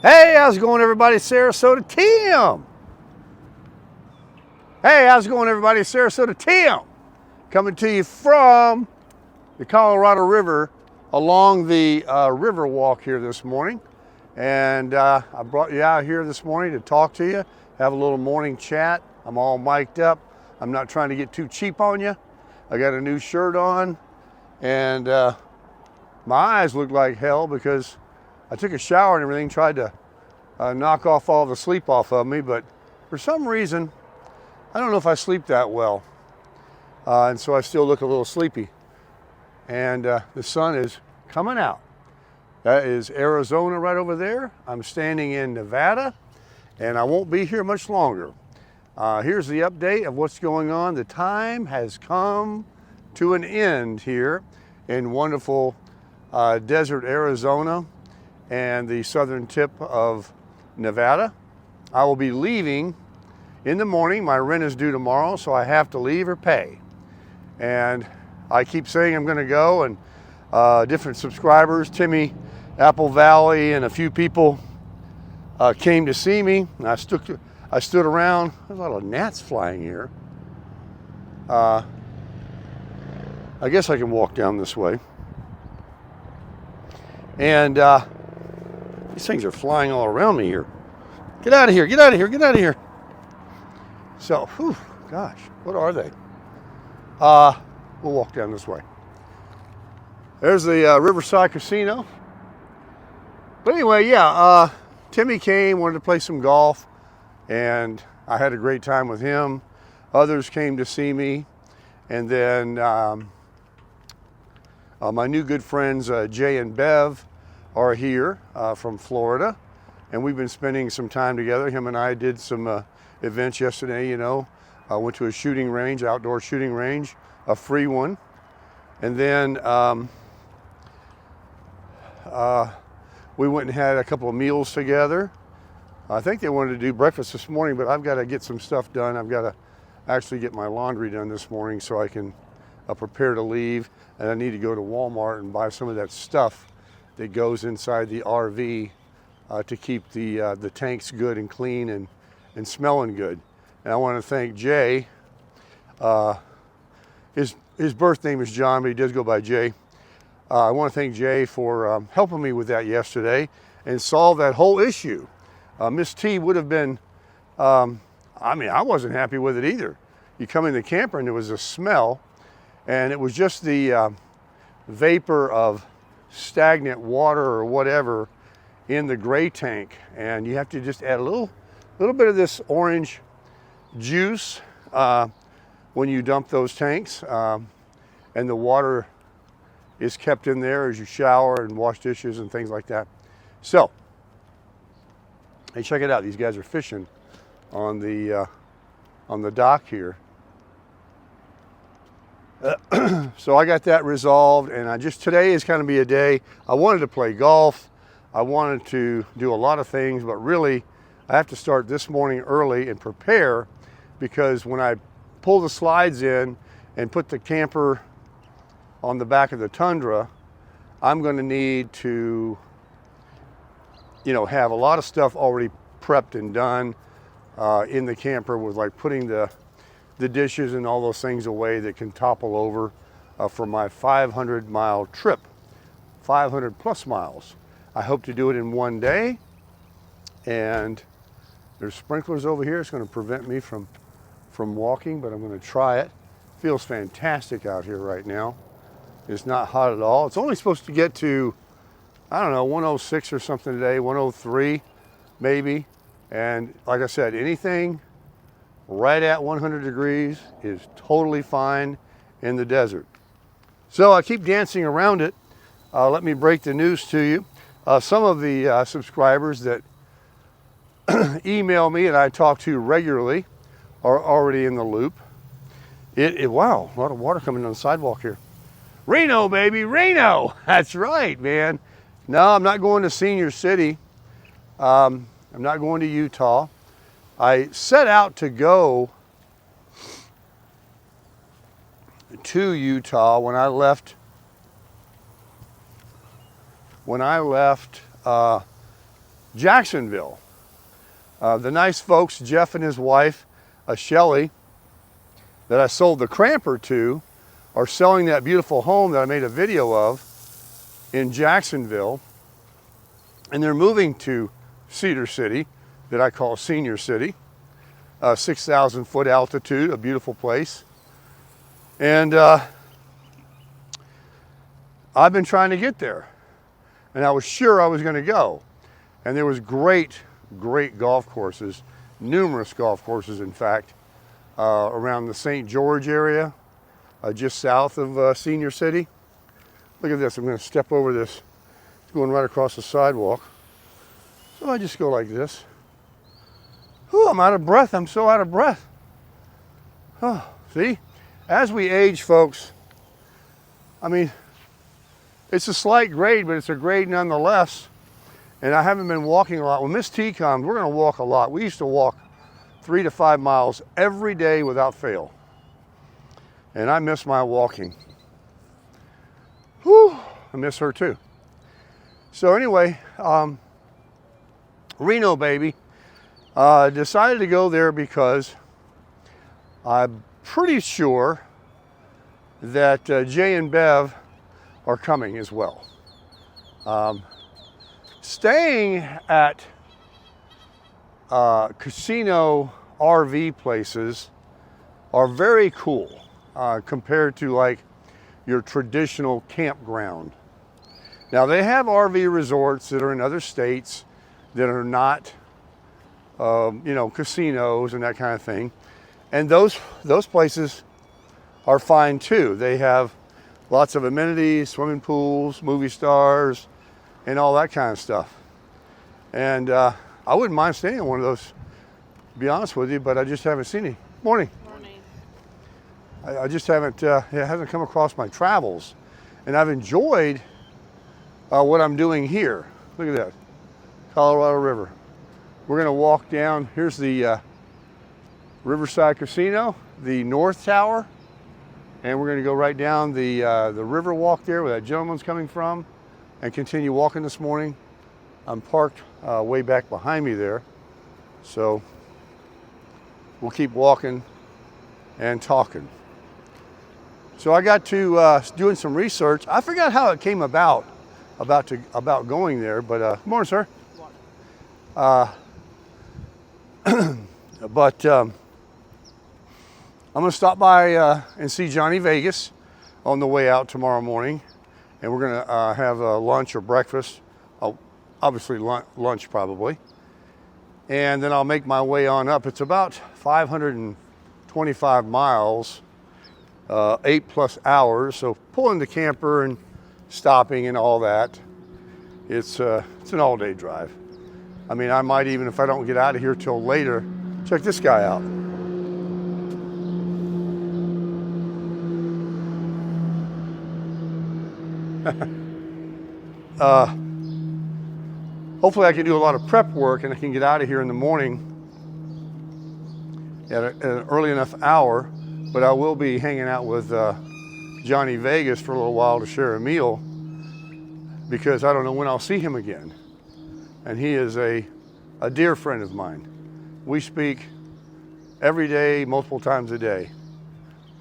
Hey, how's it going, everybody? Sarasota Tim. Hey, how's it going, everybody? Sarasota Tim. Coming to you from the Colorado River along the river walk here this morning. And I brought you out here this morning to talk to you, have a little morning chat. I'm all mic'd up. I'm not trying to get too cheap on you. I got a new shirt on, and my eyes look like hell because I took a shower and everything, tried to knock off all the sleep off of me, but for some reason, I don't know if I sleep that well. And so I still look a little sleepy. And the sun is coming out. That is Arizona right over there. I'm standing in Nevada, and I won't be here much longer. Here's the update of what's going on. The time has come to an end here in wonderful desert Arizona and the southern tip of Nevada. I will be leaving in the morning. My rent is due tomorrow, so I have to leave or pay. And I keep saying I'm going to go, and different subscribers, Timmy, Apple Valley, and a few people came to see me. And I stood around. There's a lot of gnats flying here. I guess I can walk down this way. And these things are flying all around me here. Get out of here, get out of here, get out of here. So, whew, gosh, what are they? We'll walk down this way. There's the Riverside Casino. But anyway, yeah, Timmy came, wanted to play some golf, and I had a great time with him. Others came to see me. And then my new good friends, Jay and Bev, are here from Florida. And we've been spending some time together. Him and I did some events yesterday, you know. I went to a shooting range, outdoor shooting range, a free one. And then we went and had a couple of meals together. I think they wanted to do breakfast this morning, but I've got to get some stuff done. I've got to actually get my laundry done this morning so I can prepare to leave. And I need to go to Walmart and buy some of that stuff that goes inside the RV to keep the tanks good and clean and smelling good. And I want to thank Jay. His birth name is John, but he does go by Jay. I want to thank Jay for helping me with that yesterday and solve that whole issue. Miss T would have been, I wasn't happy with it either. You come in the camper and there was a smell, and it was just the vapor of stagnant water or whatever in the gray tank. And you have to just add a little bit of this orange juice when you dump those tanks, and the water is kept in there as you shower and wash dishes and things like that. So, hey, check it out. These guys are fishing on the dock here. So I got that resolved, and today is going to be a day. I wanted to play golf. I wanted to do a lot of things, but really I have to start this morning early and prepare, because when I pull the slides in and put the camper on the back of the Tundra, I'm going to need to, have a lot of stuff already prepped and done in the camper, with like putting the dishes and all those things away that can topple over for my 500-mile trip, 500 plus miles. I hope to do it in one day, and there's sprinklers over here. It's going to prevent me from walking, but I'm going to try it. Feels fantastic out here right now. It's not hot at all. It's only supposed to get to, 106 or something today, 103 maybe. And like I said, anything right at 100 degrees is totally fine in the desert. So I keep dancing around it. Let me break the news to you. Some of the subscribers that email me and I talk to regularly are already in the loop. Wow, a lot of water coming on the sidewalk here. Reno, baby, Reno. That's right, man. No, I'm not going to Senior City. I'm not going to Utah. I set out to go to Utah when I left Jacksonville. The nice folks, Jeff and his wife, Shelly, that I sold the Cramper to, are selling that beautiful home that I made a video of in Jacksonville. And they're moving to Cedar City, that I call Senior City, 6,000 foot altitude, a beautiful place. And I've been trying to get there, and I was sure I was going to go. And there was great golf courses, numerous golf courses, in fact, around the St. George area, just south of Senior City. Look at this. I'm going to step over this. It's going right across the sidewalk. So I just go like this. Oh, I'm out of breath. I'm so out of breath. Oh, see? As we age, folks, I mean, it's a slight grade, but it's a grade nonetheless. And I haven't been walking a lot. When Miss T comes, we're going to walk a lot. We used to walk 3 to 5 miles every day without fail. And I miss my walking. Whew, I miss her too. So anyway, Reno, baby. Decided to go there because I'm pretty sure that Jay and Bev are coming as well. Staying at casino RV places are very cool compared to like your traditional campground. Now they have RV resorts that are in other states that are not casinos and that kind of thing. And those places are fine too. They have lots of amenities, swimming pools, movie stars, and all that kind of stuff. And I wouldn't mind staying in one of those, to be honest with you, but I just haven't seen any. Morning. Morning. I just haven't, it hasn't come across my travels. And I've enjoyed what I'm doing here. Look at that, Colorado River. We're gonna walk down, here's the Riverside Casino, the North Tower, and we're gonna go right down the river walk there where that gentleman's coming from and continue walking this morning. I'm parked way back behind me there. So we'll keep walking and talking. So I got to doing some research. I forgot how it came about going there, but good morning, sir. But I'm going to stop by and see Johnny Vegas on the way out tomorrow morning, and we're going to have lunch or breakfast. Obviously lunch probably, and then I'll make my way on up. It's about 525 miles, 8+ hours. So pulling the camper and stopping and all that, it's an all-day drive. I mean, I might even, if I don't get out of here till later, check this guy out. Hopefully I can do a lot of prep work and I can get out of here in the morning at an early enough hour, but I will be hanging out with Johnny Vegas for a little while to share a meal because I don't know when I'll see him again. And he is a dear friend of mine. We speak every day, multiple times a day.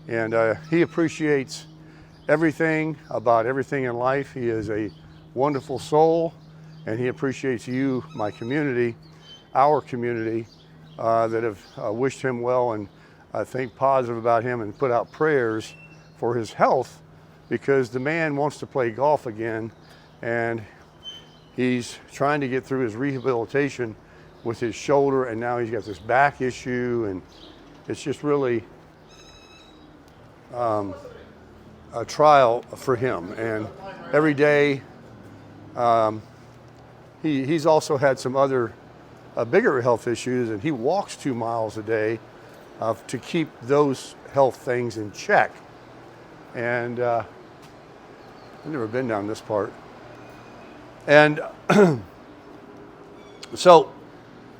And he appreciates everything about everything in life. He is a wonderful soul, and he appreciates you, my community, our community, that have wished him well and think positive about him and put out prayers for his health, because the man wants to play golf again, and he's trying to get through his rehabilitation with his shoulder, and now he's got this back issue, and it's just really a trial for him. And every day, he's also had some other bigger health issues, and he walks 2 miles a day to keep those health things in check. And I've never been down this part. And so,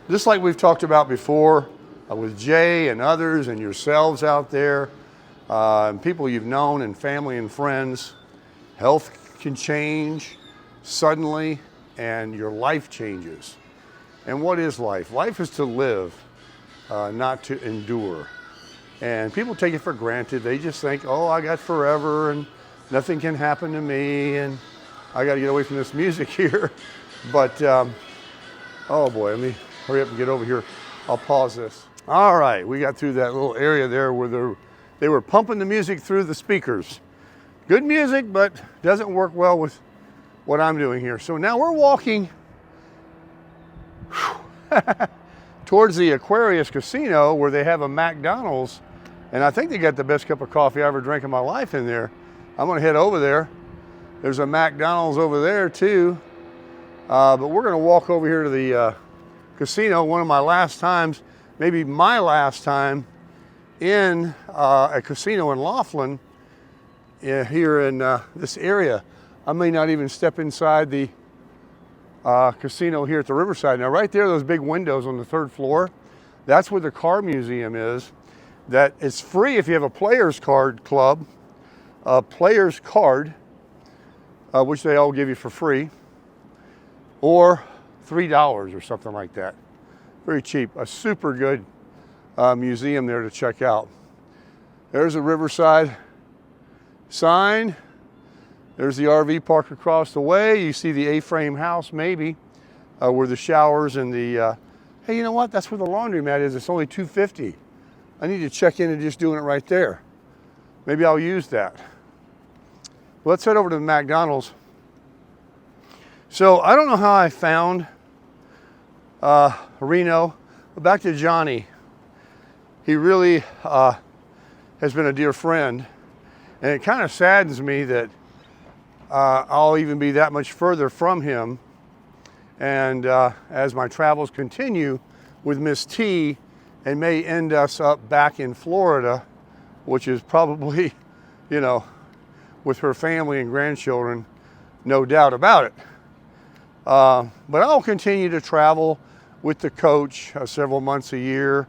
just like we've talked about before with Jay and others and yourselves out there, and people you've known and family and friends, health can change suddenly and your life changes. And what is life? Life is to live, not to endure. And people take it for granted. They just think, oh, I got forever and nothing can happen to me and I got to get away from this music here. But, oh boy, let me hurry up and get over here. I'll pause this. All right, we got through that little area there where they were pumping the music through the speakers. Good music, but doesn't work well with what I'm doing here. So now we're walking towards the Aquarius Casino where they have a McDonald's, and I think they got the best cup of coffee I ever drank in my life in there. I'm gonna head over there. There's a McDonald's over there too, but we're gonna walk over here to the casino. One of my last times, maybe my last time in a casino in Laughlin, here in this area. I may not even step inside the casino here at the Riverside. Now right there, those big windows on the 3rd floor, that's where the car museum is. That it's free if you have a player's card club, a player's card, which they all give you for free, or $3 or something like that. Very cheap, a super good museum there to check out. There's a Riverside sign. There's the RV park across the way. You see the A-frame house maybe, where the showers and the, hey, you know what? That's where the laundromat is. It's only $2.50. I need to check in and just doing it right there. Maybe I'll use that. Let's head over to the McDonald's. So I don't know how I found Reno, but back to Johnny. He really has been a dear friend. And it kind of saddens me that I'll even be that much further from him. And as my travels continue with Miss T, and may end us up back in Florida, which is probably, you know, with her family and grandchildren, no doubt about it. But I'll continue to travel with the coach several months a year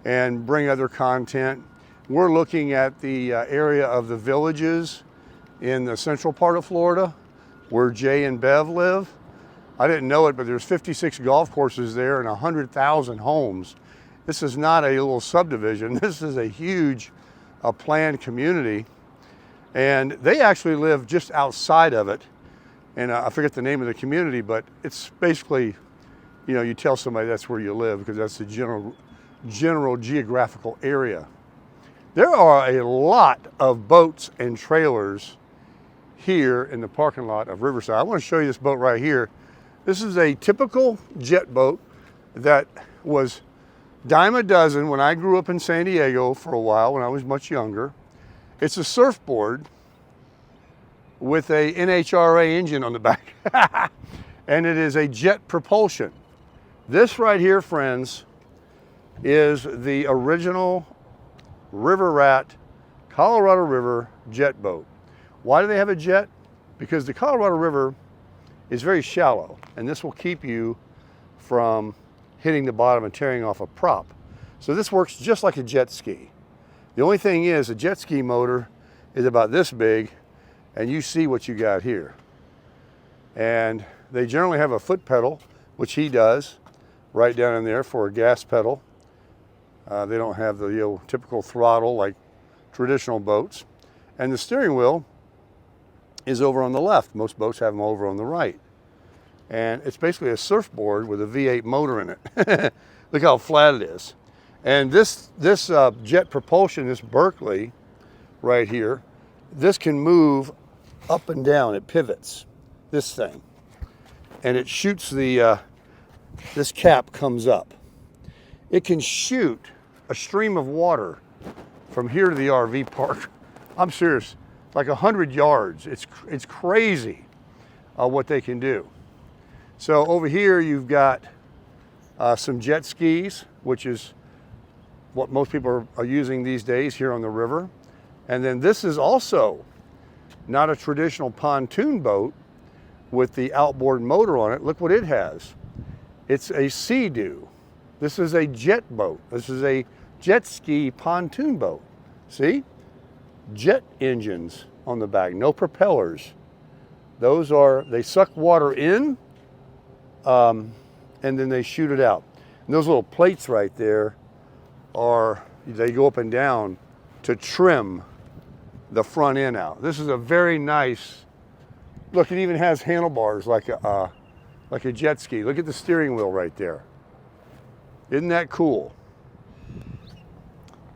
and bring other content. We're looking at the area of the Villages in the central part of Florida where Jay and Bev live. I didn't know it, but there's 56 golf courses there and 100,000 homes. This is not a little subdivision. This is a huge planned community. And they actually live just outside of it. And I forget the name of the community, but it's basically, you know, you tell somebody that's where you live because that's the general geographical area. There are a lot of boats and trailers here in the parking lot of Riverside. I want to show you this boat right here. This is a typical jet boat that was dime a dozen when I grew up in San Diego for a while when I was much younger. It's a surfboard with a NHRA engine on the back. And it is a jet propulsion. This right here, friends, is the original River Rat Colorado River jet boat. Why do they have a jet? Because the Colorado River is very shallow, and this will keep you from hitting the bottom and tearing off a prop. So this works just like a jet ski. The only thing is, a jet ski motor is about this big, and you see what you got here. And they generally have a foot pedal, which he does, right down in there for a gas pedal. They don't have the typical throttle like traditional boats. And the steering wheel is over on the left. Most boats have them over on the right. And it's basically a surfboard with a V8 motor in it. Look how flat it is. And this jet propulsion, this Berkeley right here, this can move up and down. It pivots, this thing. And it shoots the, this cap comes up. It can shoot a stream of water from here to the RV park. I'm serious, like 100 yards. It's crazy what they can do. So over here you've got some jet skis, which is what most people are using these days here on the river. And then this is also not a traditional pontoon boat with the outboard motor on it. Look what it has. It's a Sea-Doo. This is a jet boat. This is a jet ski pontoon boat. See? Jet engines on the back, no propellers. Those are, they suck water in. and then they shoot it out. And those little plates right there they go up and down to trim the front end out. This is a very nice, look, it even has handlebars like a jet ski. Look at the steering wheel right there. Isn't that cool?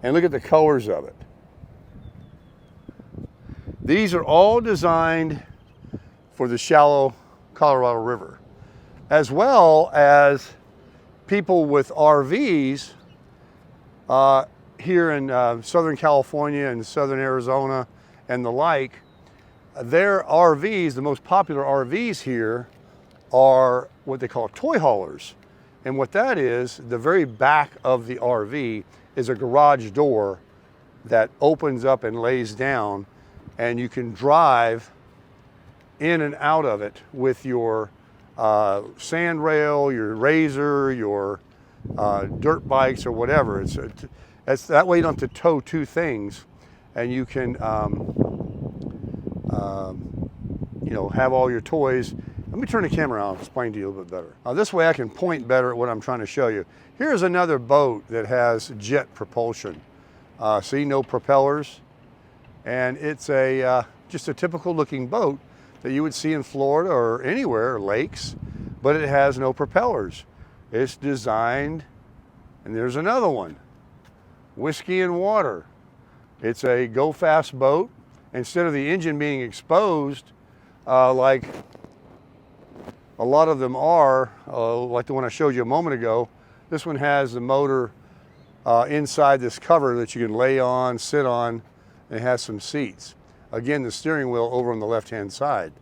And look at the colors of it. These are all designed for the shallow Colorado River, as well as people with RVs here in Southern California and Southern Arizona and the like. Their RVs, the most popular RVs here, are what they call toy haulers. And what that is, the very back of the RV is a garage door that opens up and lays down, and you can drive in and out of it with your sand rail, your RZR, your dirt bikes or whatever. It's that way you don't have to tow two things, and you can you know, have all your toys. Let me turn the camera on, I'll explain to you a little bit better. This way I can point better at what I'm trying to show you. Here's another boat that has jet propulsion. See, no propellers. And it's just a typical looking boat that you would see in Florida or anywhere, lakes, but it has no propellers. It's designed, and there's another one, Whiskey and Water. It's a go-fast boat. Instead of the engine being exposed, like a lot of them are, like the one I showed you a moment ago, this one has the motor inside this cover that you can lay on, sit on, and it has some seats. Again, the steering wheel over on the left-hand side.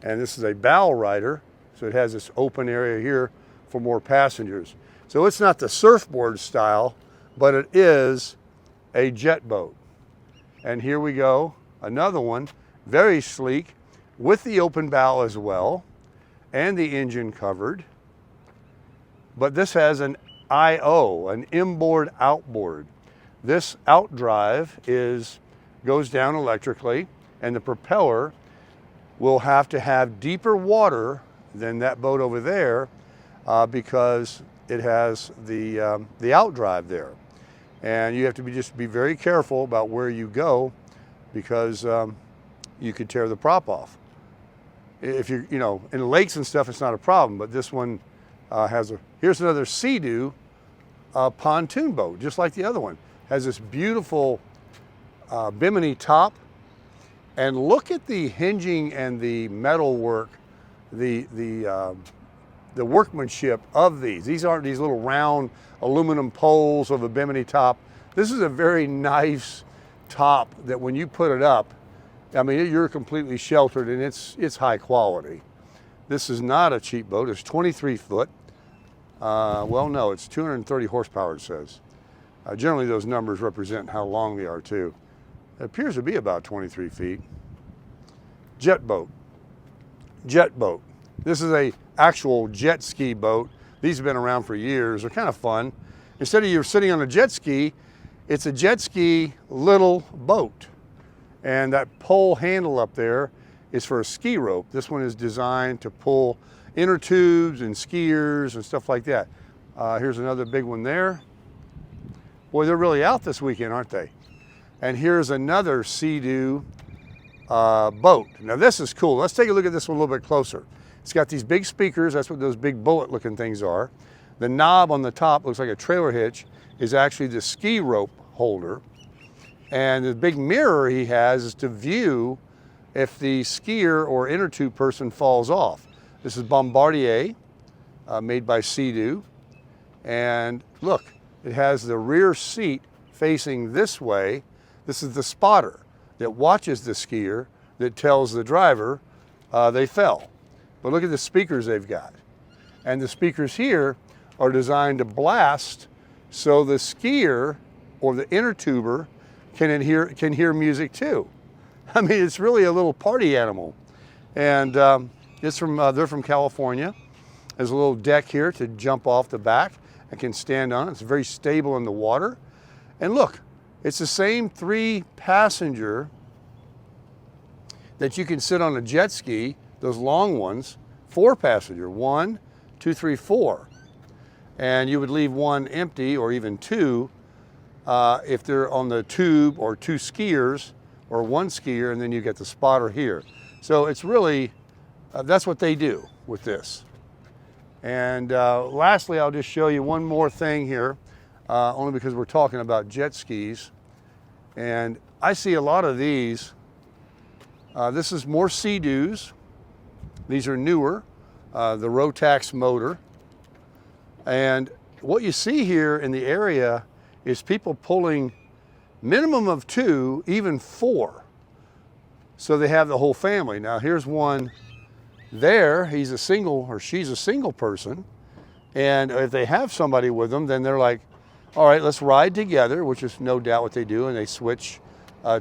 And this is a bow rider, so it has this open area here for more passengers. So it's not the surfboard style, but it is a jet boat. And here we go, another one, very sleek, with the open bow as well, and the engine covered. But this has an IO, an inboard outboard. This outdrive goes down electrically, and the propeller will have to have deeper water than that boat over there because it has the outdrive there. And you have to just be very careful about where you go, because you could tear the prop off. If you're, in the lakes and stuff, it's not a problem, but this one here's another Sea-Doo pontoon boat, just like the other one. Has this beautiful bimini top, and look at the hinging and the metal work, the workmanship of these. These aren't these little round aluminum poles of a bimini top. This is a very nice top that when you put it up, I mean, you're completely sheltered, and it's high quality. This is not a cheap boat. It's 23 foot. Well, no, it's 230 horsepower, it says. Generally, those numbers represent how long they are, too. It appears to be about 23 feet. Jet boat. Jet boat. This is a actual jet ski boat. These have been around for years. They're kind of fun. Instead of you sitting on a jet ski, it's a jet ski little boat. And that pole handle up there is for a ski rope. This one is designed to pull inner tubes and skiers and stuff like that. Here's another big one there. Boy, they're really out this weekend, aren't they? And here's another Sea-Doo boat. Now this is cool. Let's take a look at this one a little bit closer. It's got these big speakers. That's what those big bullet looking things are. The knob on the top looks like a trailer hitch, is actually the ski rope holder. And the big mirror he has is to view if the skier or inner tube person falls off. This is Bombardier, made by Sea-Doo. And look, it has the rear seat facing this way. This is the spotter that watches the skier, that tells the driver they fell. But look at the speakers they've got. And the speakers here are designed to blast so the skier or the inner tuber can hear music too. I mean, it's really a little party animal. And they're from California. There's a little deck here to jump off the back. I can stand on it. It's very stable in the water. And look, it's the same 3-passenger that you can sit on a jet ski, those long ones, 4-passenger, 1, 2, 3, 4. and you would leave one empty or even two if they're on the tube, or two skiers or one skier, and then you get the spotter here. So it's really, that's what they do with this. And lastly, I'll just show you one more thing here, only because we're talking about jet skis. And I see a lot of these. This is more Sea-Doos. These are newer, the Rotax motor. And what you see here in the area is people pulling minimum of 2, even 4. So they have the whole family. Now here's one there. He's a single, or she's a single person. And if they have somebody with them, then they're like, all right, let's ride together, which is no doubt what they do. And they switch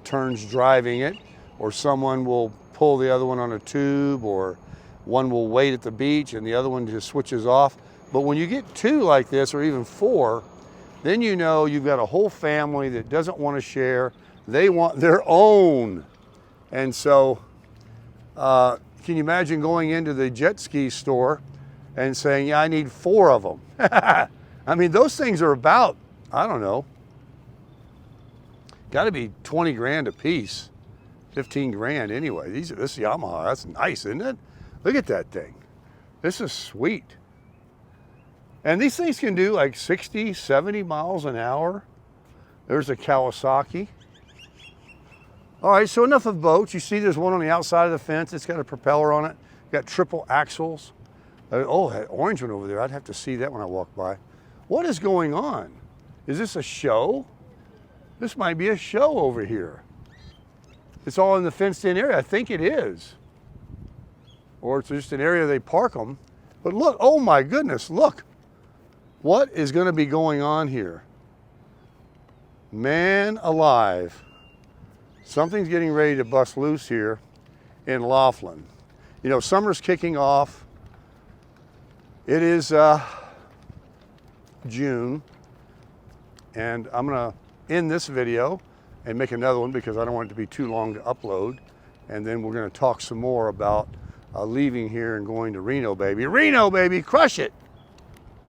turns driving it, or someone will pull the other one on a tube, or one will wait at the beach and the other one just switches off. But when you get 2 like this, or even 4, then you know you've got a whole family that doesn't want to share. They want their own. And so can you imagine going into the jet ski store and saying, yeah, I need 4 of them. I mean, those things are about, I don't know, got to be 20 grand a piece, 15 grand anyway. This Yamaha, that's nice, isn't it? Look at that thing. This is sweet. And these things can do like 60, 70 miles an hour. There's a Kawasaki. All right, so enough of boats. You see there's one on the outside of the fence. It's got a propeller on it. Got triple axles. Oh, that orange one over there. I'd have to see that when I walk by. What is going on? Is this a show? This might be a show over here. It's all in the fenced-in area. I think it is. Or it's just an area they park them. But look, oh my goodness, look. What is going to be going on here? Man alive. Something's getting ready to bust loose here in Laughlin. You know, summer's kicking off. It is June, and I'm going to end this video and make another one because I don't want it to be too long to upload. And then we're going to talk some more about leaving here and going to Reno, baby. Reno, baby, crush it.